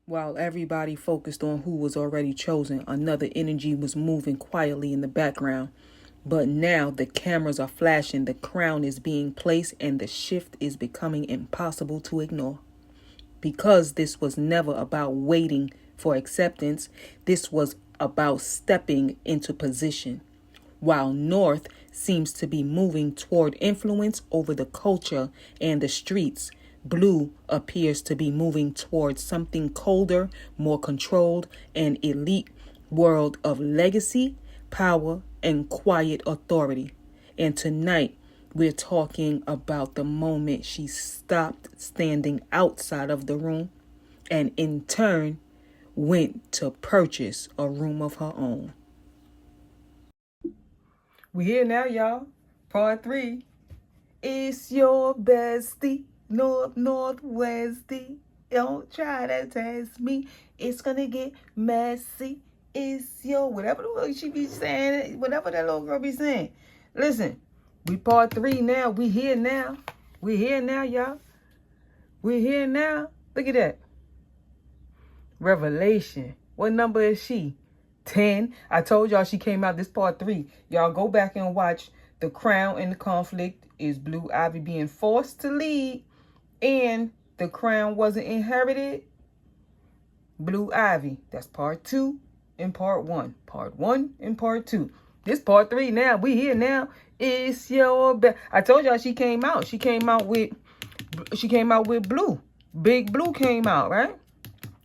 While everybody focused on who was already chosen, another energy was moving quietly in the background. But now the cameras are flashing, the crown is being placed, and the shift is becoming impossible to ignore. Because this was never about waiting for acceptance, this was about stepping into position. While North seems to be moving toward influence over the culture and the streets, Blue appears to be moving towards something colder, more controlled, and elite world of legacy, power, and quiet authority. And tonight, we're talking about the moment she stopped standing outside of the room and in turn went to purchase a room of her own. We here now, y'all. Part 3. It's your bestie, Northwestie. Don't try to test me. It's gonna get messy. It's your whatever the fuck she be saying, whatever that little girl be saying. Listen, we part 3 now. We here now. We here now, y'all. We here now. Look at that. Revelation. What number is she? 10. I told y'all she came out this part 3. Y'all go back and watch. The crown and the conflict is Blue Ivy being forced to lead, and the crown wasn't inherited. Blue Ivy. That's part 2 and part 1. Part 1 and part 2. This part 3 now. We here now. It's your I told y'all she came out. She came out with Blue. Big Blue came out, right?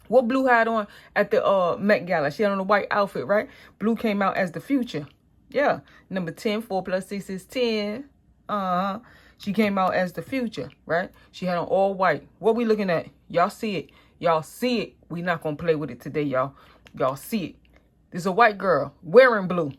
What Blue had on at the Met Gala? She had on a white outfit, right? Blue came out as the future. Yeah. Number 10, 4 plus 6 is 10. She came out as the future, right? She had on all white. What we looking at? Y'all see it. Y'all see it. We not going to play with it today, y'all. Y'all see it. This is a white girl wearing blue.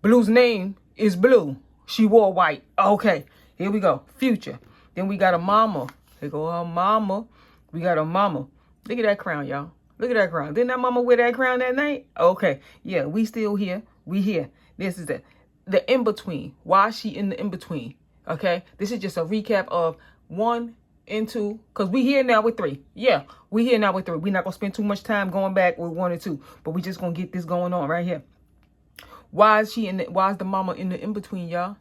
Blue's name is Blue. She wore white. Okay. Here we go. Future. Then we got a mama. Here go her mama. We got a mama. Look at that crown, y'all. Look at that crown. Didn't that mama wear that crown that night? Okay. Yeah, we still here. We here. This is the in-between. Why is she in the in-between? Okay. This is just a recap of 1 and 2. Because we here now with 3. Yeah, we here now with 3. We're not going to spend too much time going back with 1 and 2. But we just going to get this going on right here. Why is the mama in the in-between, y'all?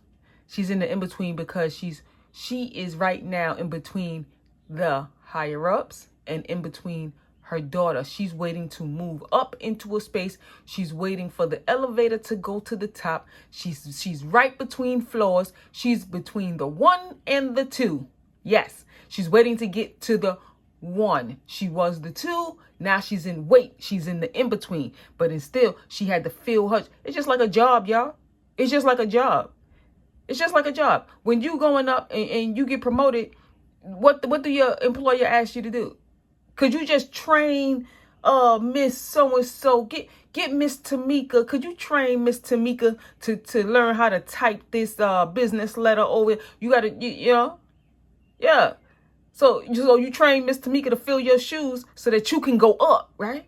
She's in the in-between because she is right now in between the higher-ups and in between her daughter. She's waiting to move up into a space. She's waiting for the elevator to go to the top. She's right between floors. She's between the 1 and the 2. Yes, she's waiting to get to the 1. She was the 2. Now she's in wait. She's in the in-between. But still, she had to feel her. It's just like a job, y'all. It's just like a job. It's just like a job. When you going up and you get promoted, what do your employer ask you to do? Could you just train Miss So-and-so? Get Miss Tamika. Could you train Miss Tamika to learn how to type this business letter over? You got to, you know? Yeah. So you train Miss Tamika to fill your shoes so that you can go up, right?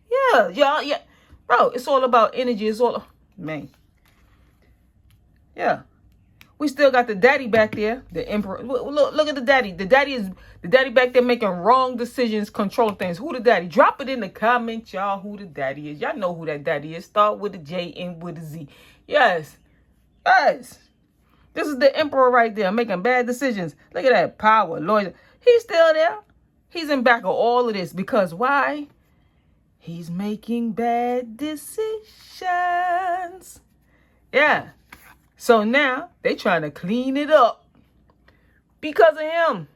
Yeah, y'all, yeah. Bro, it's all about energy. It's all, man. Yeah. We still got the daddy back there, the emperor. Look at the daddy. The daddy back there making wrong decisions, controlling things. Who the daddy? Drop it in the comments, y'all, who the daddy is. Y'all know who that daddy is. Start with a J, end with a Z. Yes. Yes. This is the emperor right there making bad decisions. Look at that power, lawyer. He's still there. He's in back of all of this because why? He's making bad decisions. Yeah. So now they trying to clean it up because of him.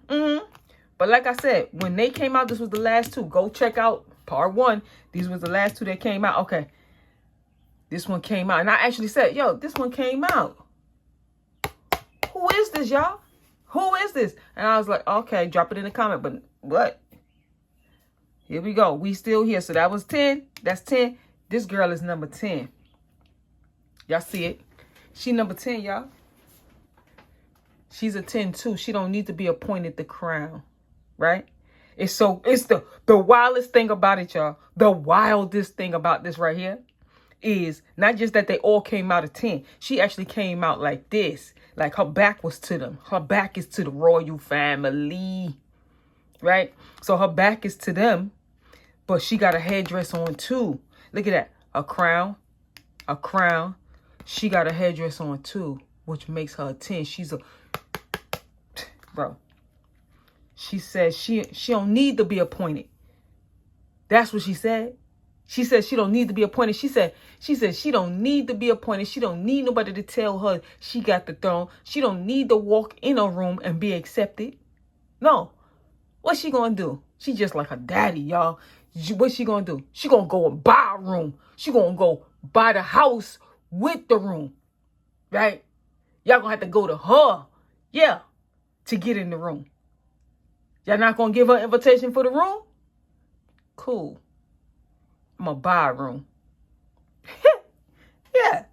But like I said, when they came out, this was the last 2. Go check out part 1. These was the last 2 that came out. Okay. This one came out. And I actually said, yo, this one came out. Who is this, y'all? Who is this? And I was like, okay, drop it in the comment. But what? Here we go. We still here. So that was 10. That's 10. This girl is number 10. Y'all see it? She number 10, y'all. She's a 10 too. She don't need to be appointed the crown, right? It's the wildest thing about it, y'all. The wildest thing about this right here is not just that they all came out of 10. She actually came out like this. Like her back was to them. Her back is to the royal family, right? So her back is to them. But she got a headdress on too. Look at that. A crown. A crown. She got a headdress on too, which makes her a 10. She's a... Bro. She said she don't need to be appointed. That's what she said. She said she don't need to be appointed. She said she don't need to be appointed. She don't need nobody to tell her she got the throne. She don't need to walk in a room and be accepted. No. What's she gonna do? She just like her daddy, y'all. What's she gonna do? She gonna go and buy a room. She gonna go buy the house with the room. Right? Y'all gonna have to go to her. Yeah. To get in the room. Y'all not gonna give her an invitation for the room? Cool. I'm gonna buy a room. Yeah.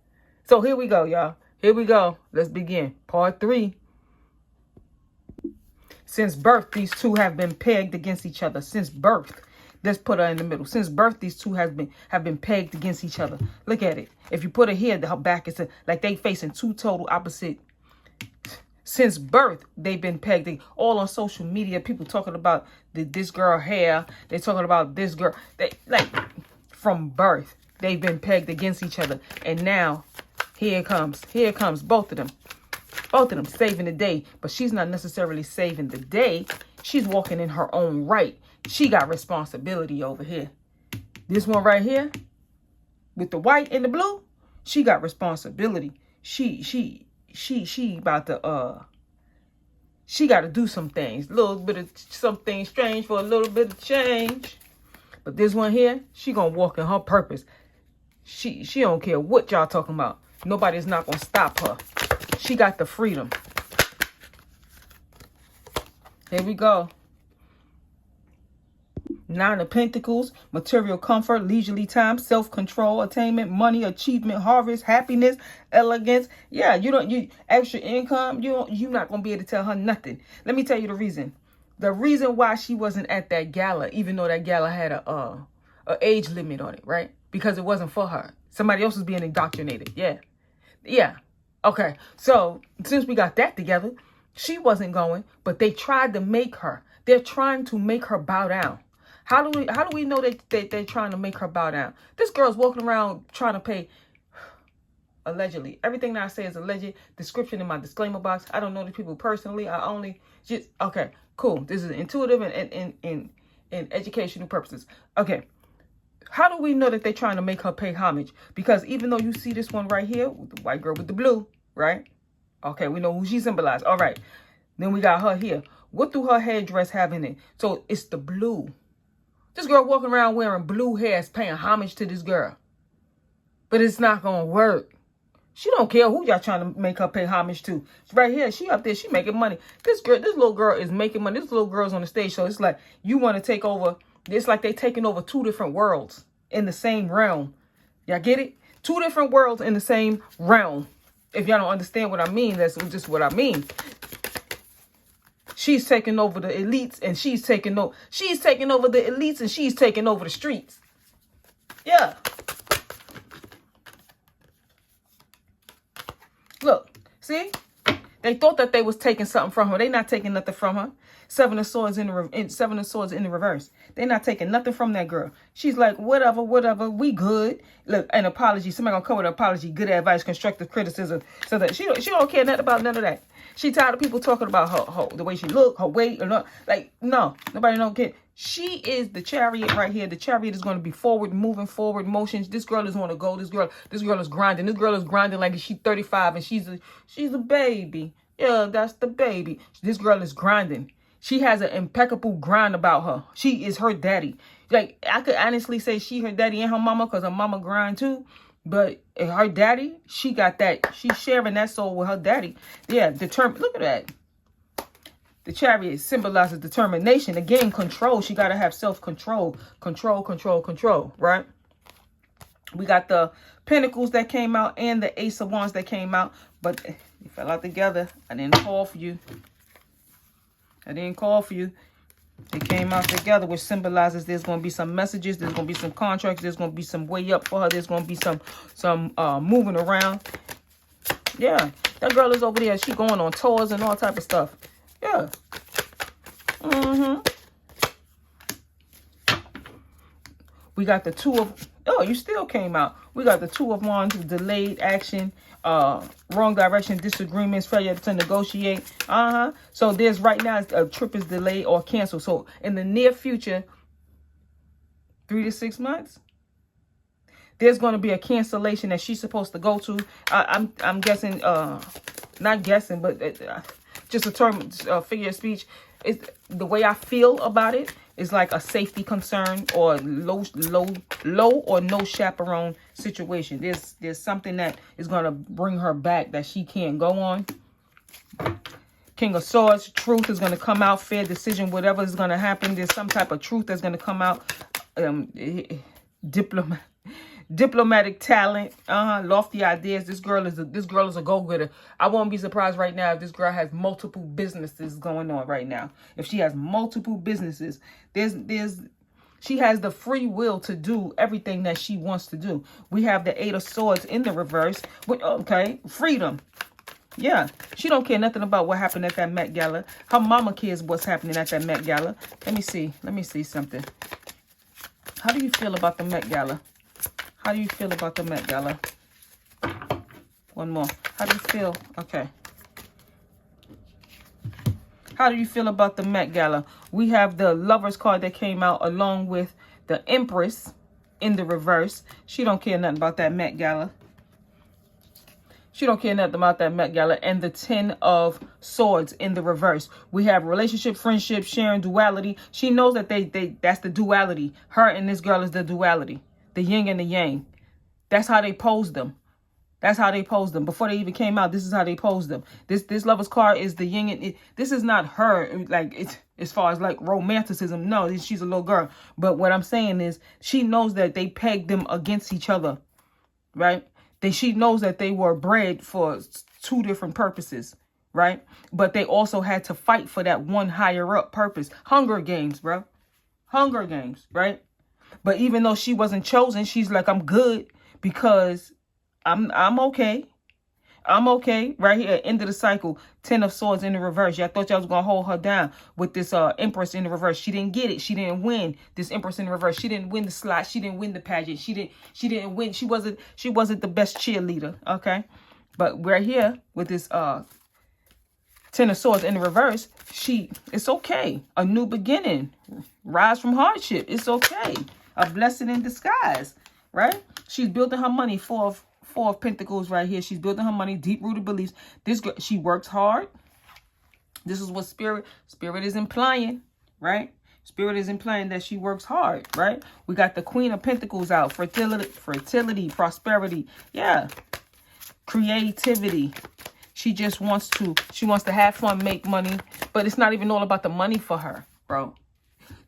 So here we go, y'all. Here we go. Let's begin. Part 3. Since birth, these two have been pegged against each other. Since birth. Let's put her in the middle. Since birth, these two have been pegged against each other. Look at it. If you put her here, her back is like they facing two total opposite. Since birth, they've been pegged. All on social media, people talking about this girl hair. They're talking about this girl. They like from birth, they've been pegged against each other. And now, here it comes. Here it comes. Both of them. Both of them saving the day. But she's not necessarily saving the day. She's walking in her own right. She got responsibility over here. This one right here, with the white and the blue, she got responsibility. She about to she got to do some things, a little bit of something strange for a little bit of change. But this one here, she gonna walk in her purpose. She don't care what y'all talking about. Nobody's not gonna stop her. She got the freedom. Here we go. 9 of Pentacles, material comfort, leisurely time, self-control, attainment, money, achievement, harvest, happiness, elegance. Yeah, you extra income. You're not gonna be able to tell her nothing. Let me tell you the reason. The reason why she wasn't at that gala, even though that gala had a age limit on it, right? Because it wasn't for her. Somebody else was being indoctrinated. Yeah. Okay. So since we got that together, she wasn't going, but they tried to make her. They're trying to make her bow down. How do we know that they're trying to make her bow down? This girl's walking around trying to pay, allegedly. Everything that I say is alleged. Description in my disclaimer box. I don't know the people personally. I only just, okay, cool. This is intuitive and in educational purposes. Okay. How do we know that they're trying to make her pay homage? Because even though you see this one right here, with the white girl with the blue, right? Okay, we know who she symbolized. All right. Then we got her here. What do her headdress have in it? So it's the blue. This girl walking around wearing blue hair is paying homage to this girl. But it's not going to work. She don't care who y'all trying to make her pay homage to. Right here, she up there, she making money. This little girl is making money. This little girl's on the stage, so it's like you want to take over. It's like they taking over 2 different worlds in the same realm. Y'all get it? 2 different worlds in the same realm. If y'all don't understand what I mean, that's just what I mean. She's taking over the elites and she's taking over the elites and she's taking over the streets. Yeah. Look, see? They thought that they was taking something from her. They not taking nothing from her. 7 of Swords in the reverse. They're not taking nothing from that girl. She's like, whatever, we good. Look, an apology. Somebody gonna come with an apology, good advice, constructive criticism. So that she don't care nothing about none of that. She tired of people talking about her the way she look, her weight, or not. Like, no, nobody don't care. She is the chariot right here. The chariot is going to be moving forward motions. This girl is on to go. This girl is grinding. This girl is grinding like she's 35 and she's a baby. Yeah, that's the baby. This girl is grinding. She has an impeccable grind about her. She is her daddy. Like, I could honestly say she her daddy and her mama because her mama grind too. But her daddy, she got that. She's sharing that soul with her daddy. Yeah, determined. Look at that. The chariot symbolizes determination. Again, control. She got to have self-control. Control, right? We got the Pentacles that came out and the Ace of Wands that came out. But they fell out together. I didn't call for you. They came out together, which symbolizes there's going to be some messages. There's going to be some contracts. There's going to be some way up for her. There's going to be some moving around. Yeah, that girl is over there. She going on tours and all type of stuff. Yeah. We got the two of, oh, you still came out. We got the two of wands, delayed action, wrong direction, disagreements, failure to negotiate. So there's right now a trip is delayed or canceled. So in the near future, 3 to 6 months, there's going to be a cancellation that she's supposed to go to. I'm guessing, not guessing, but just a term, figure of speech. It's the way I feel about it is like a safety concern or low or no chaperone situation. There's something that is going to bring her back that she can't go on. King of Swords, truth is going to come out, fair decision, whatever is going to happen. There's some type of truth that's going to come out. Diplomatic talent, lofty ideas. This girl is a go-getter. I won't be surprised right now if this girl has multiple businesses going on right now. If she has multiple businesses, she has the free will to do everything that she wants to do. We have the 8 of Swords in the reverse. Okay, freedom. Yeah, she don't care nothing about what happened at that Met Gala. Her mama cares what's happening at that Met Gala. Let me see something. How do you feel about the Met Gala? How do you feel about the Met Gala? One more. How do you feel? Okay. How do you feel about the Met Gala? We have the Lovers card that came out along with the Empress in the reverse. She don't care nothing about that Met Gala. She don't care nothing about that Met Gala. And the 10 of Swords in the reverse. We have relationship, friendship, sharing, duality. She knows that that's the duality. Her and this girl is the duality. The yin and the yang. That's how they posed them. That's how they posed them. Before they even came out, this is how they posed them. This Lover's card is the yin and this is not her, like, it's as far as like romanticism. No, she's a little girl. But what I'm saying is she knows that they pegged them against each other, right? She knows that they were bred for 2 different purposes, right? But they also had to fight for that one higher up purpose. Hunger Games, bro. Hunger Games, right? But even though she wasn't chosen, she's like, I'm good because I'm okay. I'm okay. Right here, end of the cycle. 10 of Swords in the reverse. Y'all thought y'all was going to hold her down with this Empress in the reverse. She didn't get it. She didn't win this Empress in the reverse. She didn't win the slot. She didn't win the pageant. She didn't win. She wasn't the best cheerleader. Okay. But we're here with this 10 of Swords in the reverse. It's okay. A new beginning. Rise from hardship. It's okay. A blessing in disguise, right? She's building her money. Four of Pentacles right here. She's building her money. Deep-rooted beliefs. This girl, she works hard. This is what Spirit is implying, right? Spirit is implying that she works hard, right? We got the Queen of Pentacles out. Fertility, prosperity. Yeah. Creativity. She wants to have fun, make money. But it's not even all about the money for her, bro.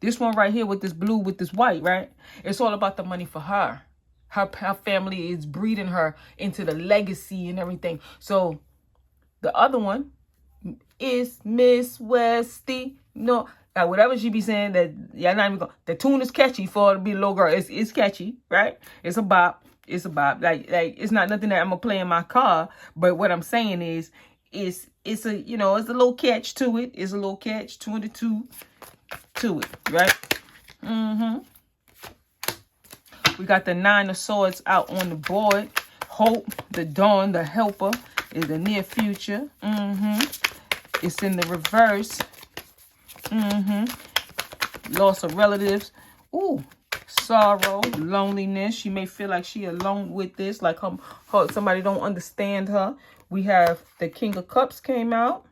This one right here with this blue, with this white, right? It's all about the money for her. Her family is breeding her into the legacy and everything. So the other one is Miss Westy. No, whatever she be saying that y'all not even going. The tune is catchy for her to be a little girl. It's catchy, right? It's a bop. It's a bop. Like it's not nothing that I'm gonna play in my car. But what I'm saying is, it's a it's a little catch to it. It's a little catch 22 to it, right? We got the 9 of Swords out on the board. Hope, the dawn, the helper is the near future. It's in the reverse. Loss of relatives. Ooh, sorrow, loneliness. She may feel like she alone with this, like somebody don't understand her. We have the King of Cups came out.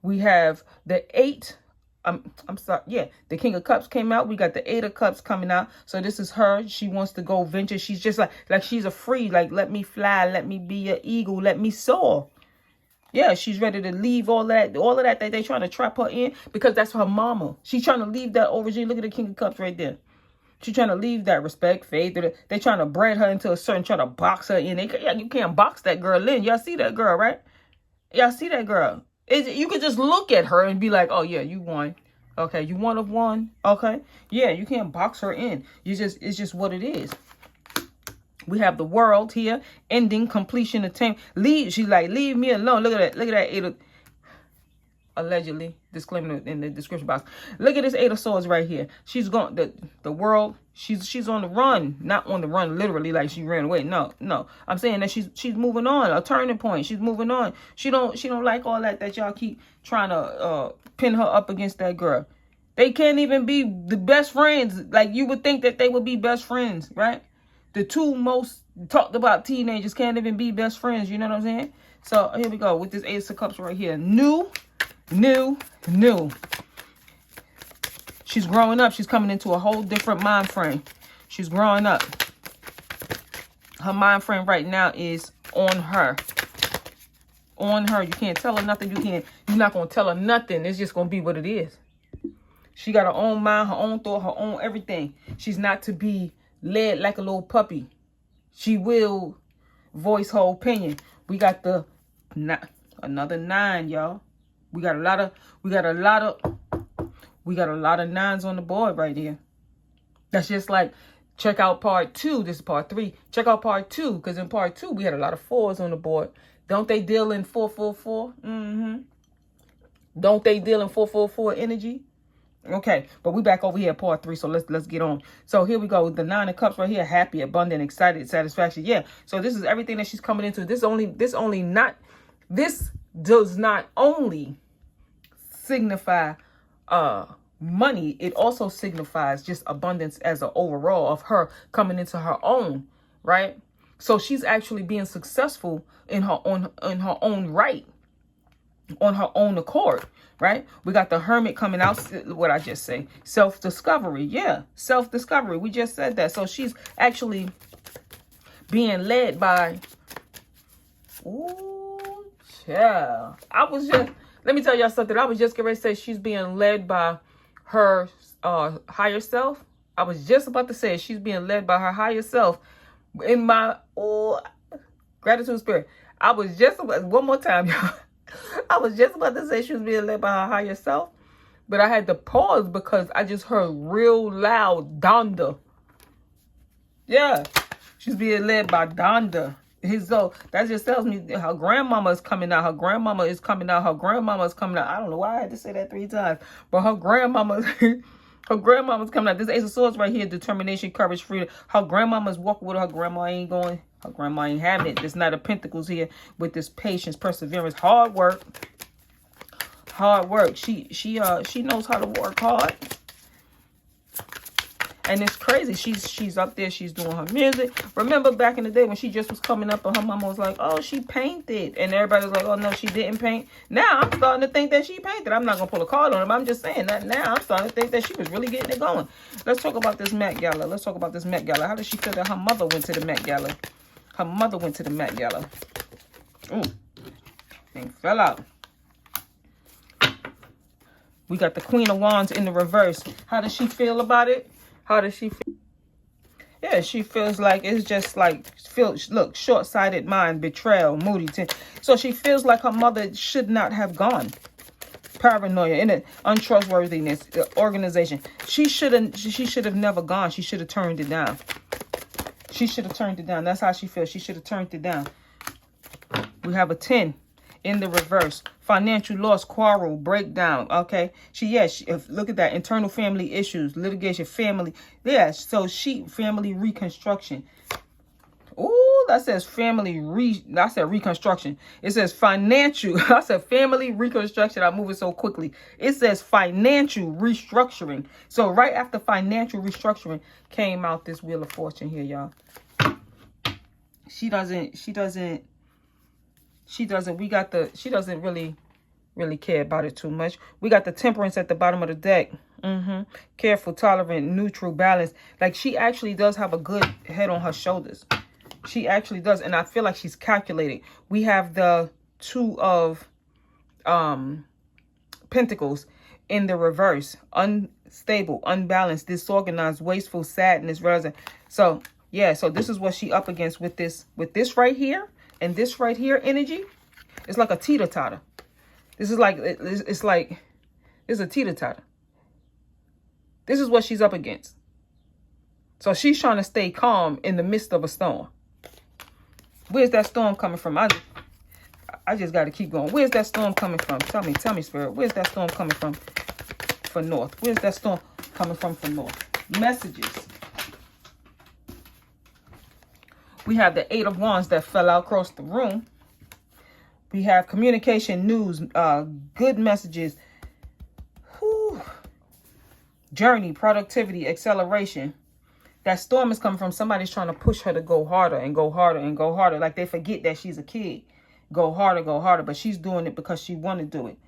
We have the 8. I'm sorry. Yeah, the King of Cups came out. We got the 8 of Cups coming out. So this is her. She wants to go venture. She's just like she's a free. Like, let me fly. Let me be an eagle. Let me soar. Yeah, she's ready to leave all that they're trying to trap her in, because that's her mama. She's trying to leave that origin. Look at the King of Cups right there. She's trying to leave that respect, faith. They're trying to bred her into a certain, trying to box her in. You can't box that girl in. Y'all see that girl, right? Y'all see that girl. You could just look at her and be like, oh, yeah, you won. Okay, you one of one. Okay. Yeah, you can't box her in. It's just what it is. We have the World here. Ending, completion, attempt. Leave. She's like, leave me alone. Look at that. Look at that. Allegedly. Disclaimer in the description box. Look at this Eight of Swords right here. She's going the world. She's on the run. Not on the run literally like she ran away. No. I'm saying that she's moving on. A turning point. She's moving on. She don't like all that y'all keep trying to pin her up against that girl. They can't even be the best friends. Like you would think that they would be best friends, right? The two most talked about teenagers can't even be best friends. You know what I'm saying? So here we go with this Ace of Cups right here. New. She's growing up. She's coming into a whole different mind frame. She's growing up. Her mind frame right now is on her. On her. You can't tell her nothing. You're not going to tell her nothing. It's just going to be what it is. She got her own mind, her own thought, her own everything. She's not to be led like a little puppy. She will voice her opinion. We got another 9, y'all. We got a lot of 9s on the board right here. That's just like, check out part 2. This is part 3. Check out part 2, because in part 2 we had a lot of 4s on the board. Don't they deal in 444? Don't they deal in 444 energy? Okay, but we back over here at part 3, so let's get on. So here we go. The 9 of Cups right here. Happy, abundant, excited, satisfaction. Yeah. So this is everything that she's coming into. This does not only signify money, it also signifies just abundance as an overall of her coming into her own, right? So she's actually being successful in her own right, on her own accord, right? We got the Hermit coming out. What I just say, self-discovery. Yeah, self-discovery. We just said that. So she's actually being led by, ooh, yeah. Let me tell y'all something. I was just going to say she's being led by her higher self. I was just about to say she's being led by her higher self. In my gratitude spirit. I was just about, one more time, y'all. I was just about to say she was being led by her higher self. But I had to pause because I just heard real loud Donda. Yeah. She's being led by Donda. So that just tells me her grandmama is coming out. Her grandmama is coming out. Her grandmama is coming out. I don't know why I had to say that 3 times. But her grandmama's coming out. This Ace of Swords right here. Determination, courage, freedom. Her grandmama's walking with her. Her grandma ain't going. Her grandma ain't having it. This Knight of Pentacles here with this patience, perseverance, hard work. Hard work. She knows how to work hard. And it's crazy. She's up there. She's doing her music. Remember back in the day when she just was coming up and her mama was like, oh, she painted. And everybody was like, oh, no, she didn't paint. Now I'm starting to think that she painted. I'm not going to pull a card on her. I'm just saying that now I'm starting to think that she was really getting it going. Let's talk about this Met Gala. Let's talk about this Met Gala. How does she feel that her mother went to the Met Gala? Her mother went to the Met Gala. Ooh. Thing fell out. We got the Queen of Wands in the reverse. How does she feel about it? How does she feel? Yeah, she feels like it's just like, look, short-sighted mind, betrayal, moody. So she feels like her mother should not have gone. Paranoia, and untrustworthiness, organization. She should have never gone. She should have turned it down. She should have turned it down. That's how she feels. She should have turned it down. We have a 10 in the reverse. Financial loss, quarrel, breakdown. Okay. Look at that. Internal family issues, litigation, family. Yeah. So family reconstruction. Ooh, that says I said reconstruction. It says financial. I said family reconstruction. I'm moving so quickly. It says financial restructuring. So right after financial restructuring came out this Wheel of Fortune here, y'all. She doesn't really care about it too much. We got the Temperance at the bottom of the deck. Careful, tolerant, neutral, balanced. Like she actually does have a good head on her shoulders. She actually does. And I feel like she's calculating. We have the 2 of Pentacles in the reverse. Unstable, unbalanced, disorganized, wasteful, sadness, so yeah, so this is what she up against with this right here and this right here energy. It's like a teeter-totter. This is like, it's a teeter-totter. This is what she's up against. So she's trying to stay calm in the midst of a storm. Where's that storm coming from? I just got to keep going. Where's that storm coming from? Tell me, Spirit. Where's that storm coming from for North? Where's that storm coming from for North? Messages. We have the 8 of Wands that fell out across the room. We have communication, news, good messages. Whew. Journey, productivity, acceleration. That storm is coming from somebody's trying to push her to go harder and go harder and go harder. Like they forget that she's a kid. Go harder, go harder. But she's doing it because she want to do it.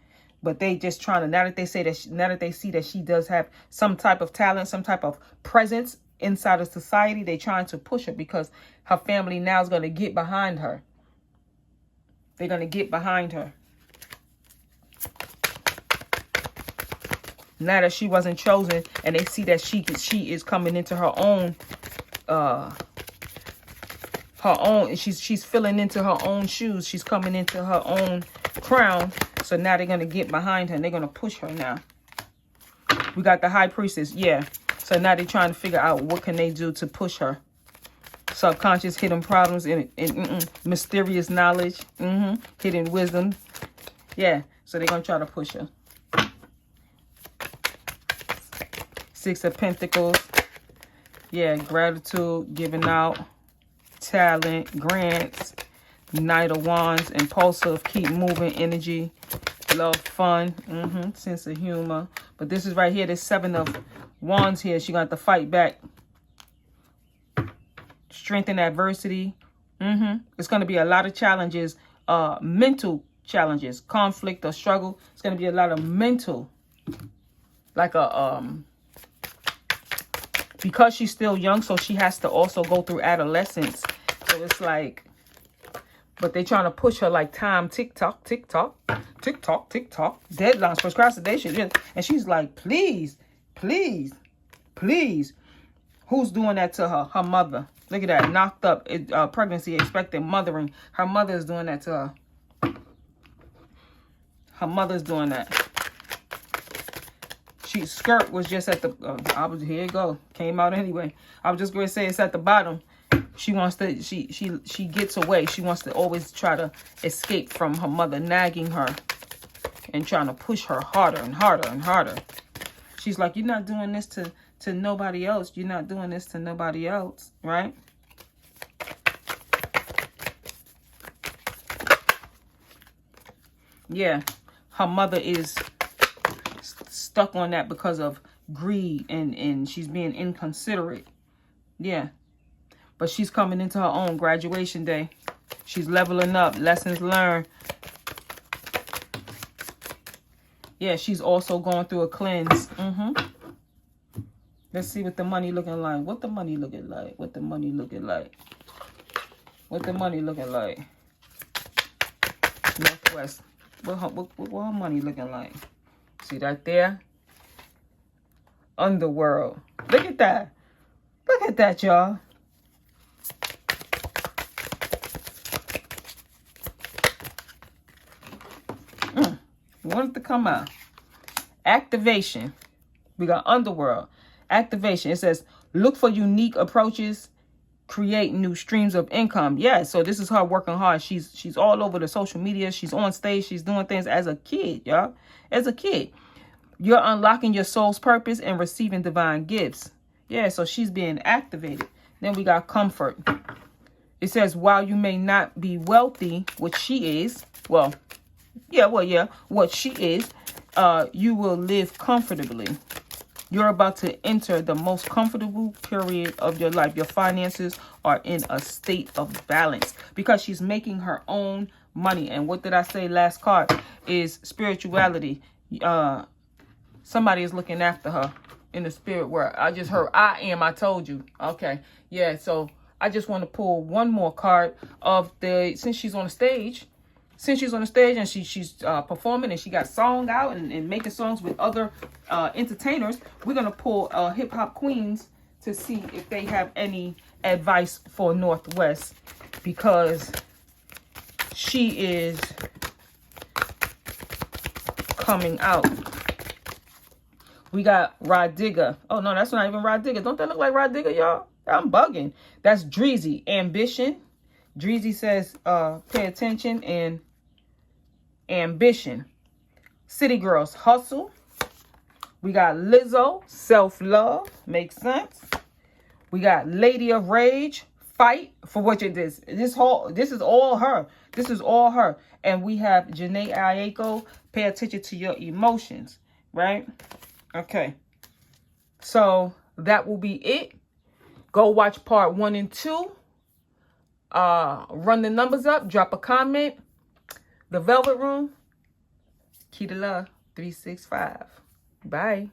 But they just trying to, now that they say that, now that they see that she does have some type of talent, some type of presence inside of society, they trying to push her because her family now is going to get behind her. They're going to get behind her. Now that she wasn't chosen and they see that she is coming into her own, she's filling into her own shoes. She's coming into her own crown. So now they're going to get behind her and they're going to push her now. We got the High Priestess. Yeah. So now they're trying to figure out what can they do to push her. Subconscious hidden problems and mysterious knowledge, hidden wisdom. Yeah, so they're going to try to push her. 6 of Pentacles. Yeah, gratitude, giving out, talent, grants, Knight of Wands, impulsive, keep moving, energy, love, fun, sense of humor. But this is right here, this 7 of Wands here. She got to fight back. Strengthen adversity. It's going to be a lot of challenges, mental challenges, conflict or struggle. It's going to be a lot of mental, like because she's still young, so she has to also go through adolescence. So it's like, but they trying to push her like time, tick-tock, tick-tock, tick-tock, tick-tock, deadlines, procrastination. And she's like, please, please, please. Who's doing that to her? Her mother. Look at that. Knocked up. Pregnancy, expected, mothering. Her mother is doing that to her. Her mother's doing that. She skirt was just at the, here you go. Came out anyway. I was just going to say it's at the bottom. She wants to, she gets away. She wants to always try to escape from her mother nagging her and trying to push her harder and harder and harder. She's like, you're not doing this to nobody else. You're not doing this to nobody else, right? Yeah, her mother is stuck on that because of greed and she's being inconsiderate. Yeah, but she's coming into her own. Graduation day. She's leveling up. Lessons learned. Yeah, she's also going through a cleanse. Let's see what the money looking like. What the money looking like? What the money looking like? What the money looking like? Northwest. What her money looking like? See that there? Underworld. Look at that. Look at that, y'all. Want it to come out. Activation. We got underworld. Activation. It says, look for unique approaches, create new streams of income. Yeah, so this is her working hard. She's all over the social media. She's on stage. She's doing things as a kid, y'all. As a kid. You're unlocking your soul's purpose and receiving divine gifts. Yeah, so she's being activated. Then we got comfort. It says, while you may not be wealthy, which she is, what she is, you will live comfortably. You're about to enter the most comfortable period of your life. Your finances are in a state of balance because she's making her own money. And what did I say last card is spirituality. Somebody is looking after her in the spirit world. I just heard I told you. Okay. Yeah. So I just want to pull one more card of since she's on the stage. Since she's on the stage and she's performing and she got song out and making songs with other entertainers, we're going to pull Hip Hop Queens to see if they have any advice for Northwest, because she is coming out. We got Rod Digger. Oh, no, that's not even Rod Digger. Don't that look like Rod Digger, y'all? I'm bugging. That's Dreezy. Ambition. Dreezy says, pay attention and Ambition. City Girls, Hustle. We got Lizzo, Self-Love. Makes sense. We got Lady of Rage, Fight for what you did. This is all her. This is all her. And we have Janae Ayako, Pay Attention to Your Emotions. Right? Okay. So that will be it. Go watch part 1 and 2. Run the numbers up. Drop a comment. The Velvet Room. Key to Love 365. Bye.